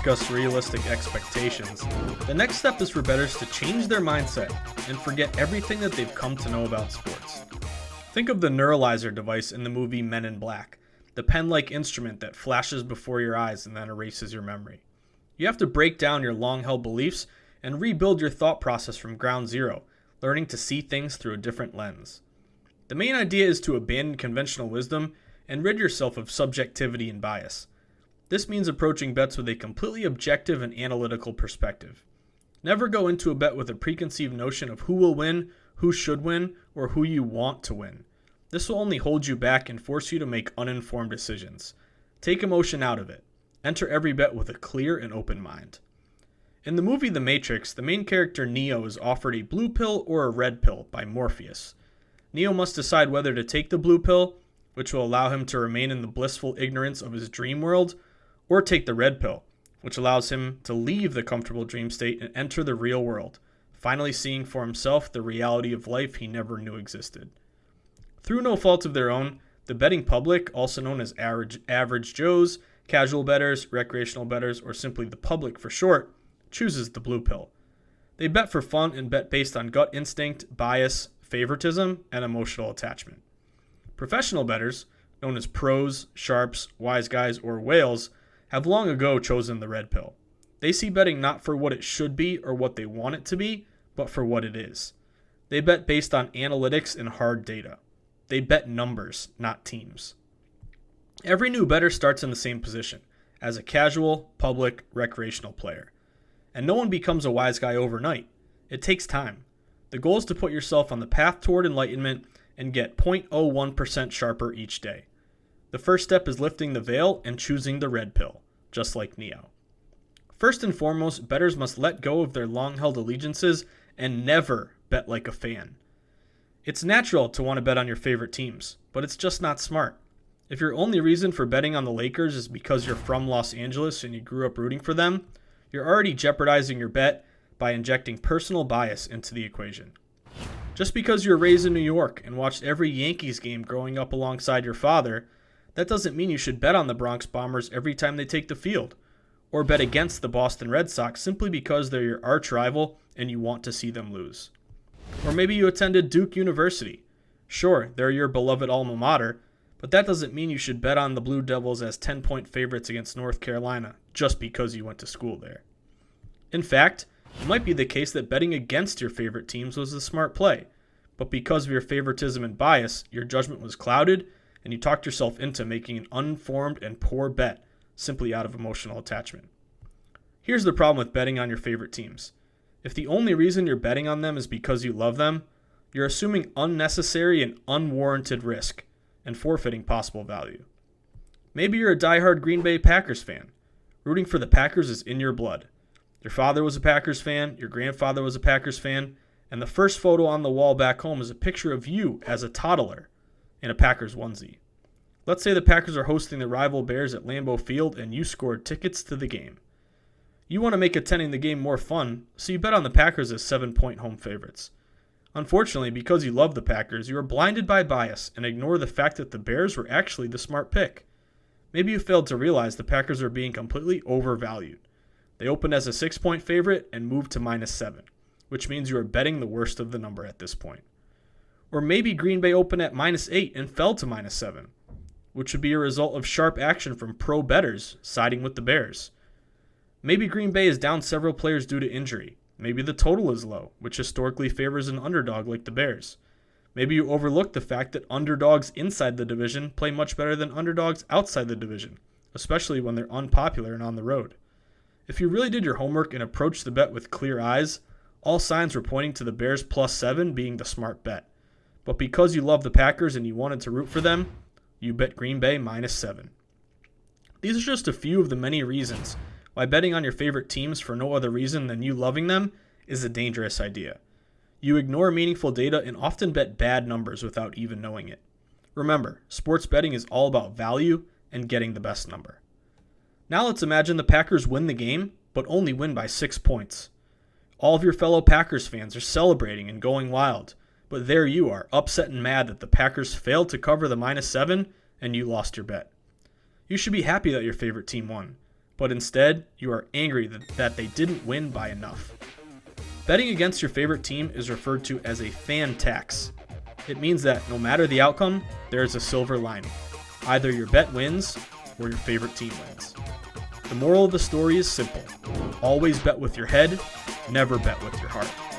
discussed realistic expectations, the next step is for bettors to change their mindset and forget everything that they've come to know about sports. Think of the neuralizer device in the movie Men in Black, the pen-like instrument that flashes before your eyes and then erases your memory. You have to break down your long-held beliefs and rebuild your thought process from ground zero, learning to see things through a different lens. The main idea is to abandon conventional wisdom and rid yourself of subjectivity and bias. This means approaching bets with a completely objective and analytical perspective. Never go into a bet with a preconceived notion of who will win, who should win, or who you want to win. This will only hold you back and force you to make uninformed decisions. Take emotion out of it. Enter every bet with a clear and open mind. In the movie The Matrix, the main character Neo is offered a blue pill or a red pill by Morpheus. Neo must decide whether to take the blue pill, which will allow him to remain in the blissful ignorance of his dream world, or take the red pill, which allows him to leave the comfortable dream state and enter the real world, finally seeing for himself the reality of life he never knew existed. Through no fault of their own, the betting public, also known as average Joes, casual bettors, recreational bettors, or simply the public for short, chooses the blue pill. They bet for fun and bet based on gut instinct, bias, favoritism, and emotional attachment. Professional bettors, known as pros, sharps, wise guys, or whales, have long ago chosen the red pill. They see betting not for what it should be or what they want it to be, but for what it is. They bet based on analytics and hard data. They bet numbers, not teams. Every new bettor starts in the same position, as a casual, public, recreational player. And no one becomes a wise guy overnight. It takes time. The goal is to put yourself on the path toward enlightenment and get 0.01% sharper each day. The first step is lifting the veil and choosing the red pill, just like Neo. First and foremost, bettors must let go of their long-held allegiances and never bet like a fan. It's natural to want to bet on your favorite teams, but it's just not smart. If your only reason for betting on the Lakers is because you're from Los Angeles and you grew up rooting for them, you're already jeopardizing your bet by injecting personal bias into the equation. Just because you were raised in New York and watched every Yankees game growing up alongside your father, that doesn't mean you should bet on the Bronx Bombers every time they take the field, or bet against the Boston Red Sox simply because they're your arch rival and you want to see them lose. Or maybe you attended Duke University. Sure, they're your beloved alma mater, but that doesn't mean you should bet on the Blue Devils as 10-point favorites against North Carolina just because you went to school there. In fact, it might be the case that betting against your favorite teams was the smart play, but because of your favoritism and bias, your judgment was clouded and you talked yourself into making an uninformed and poor bet simply out of emotional attachment. Here's the problem with betting on your favorite teams. If the only reason you're betting on them is because you love them, you're assuming unnecessary and unwarranted risk and forfeiting possible value. Maybe you're a diehard Green Bay Packers fan. Rooting for the Packers is in your blood. Your father was a Packers fan, your grandfather was a Packers fan, and the first photo on the wall back home is a picture of you as a toddler in a Packers onesie. Let's say the Packers are hosting the rival Bears at Lambeau Field and you scored tickets to the game. You want to make attending the game more fun, so you bet on the Packers as 7-point home favorites. Unfortunately, because you love the Packers, you are blinded by bias and ignore the fact that the Bears were actually the smart pick. Maybe you failed to realize the Packers are being completely overvalued. They opened as a 6-point favorite and moved to -7, which means you are betting the worst of the number at this point. Or maybe Green Bay opened at -8 and fell to -7, which would be a result of sharp action from pro bettors siding with the Bears. Maybe Green Bay is down several players due to injury. Maybe the total is low, which historically favors an underdog like the Bears. Maybe you overlook the fact that underdogs inside the division play much better than underdogs outside the division, especially when they're unpopular and on the road. If you really did your homework and approached the bet with clear eyes, all signs were pointing to the Bears +7 being the smart bet. But because you love the Packers and you wanted to root for them, you bet Green Bay -7. These are just a few of the many reasons why betting on your favorite teams for no other reason than you loving them is a dangerous idea. You ignore meaningful data and often bet bad numbers without even knowing it. Remember, sports betting is all about value and getting the best number. Now let's imagine the Packers win the game, but only win by 6 points. All of your fellow Packers fans are celebrating and going wild, but there you are, upset and mad that the Packers failed to cover the -7 and you lost your bet. You should be happy that your favorite team won, but instead you are angry that they didn't win by enough. Betting against your favorite team is referred to as a fan tax. It means that no matter the outcome, there is a silver lining. Either your bet wins or your favorite team wins. The moral of the story is simple. Always bet with your head, never bet with your heart.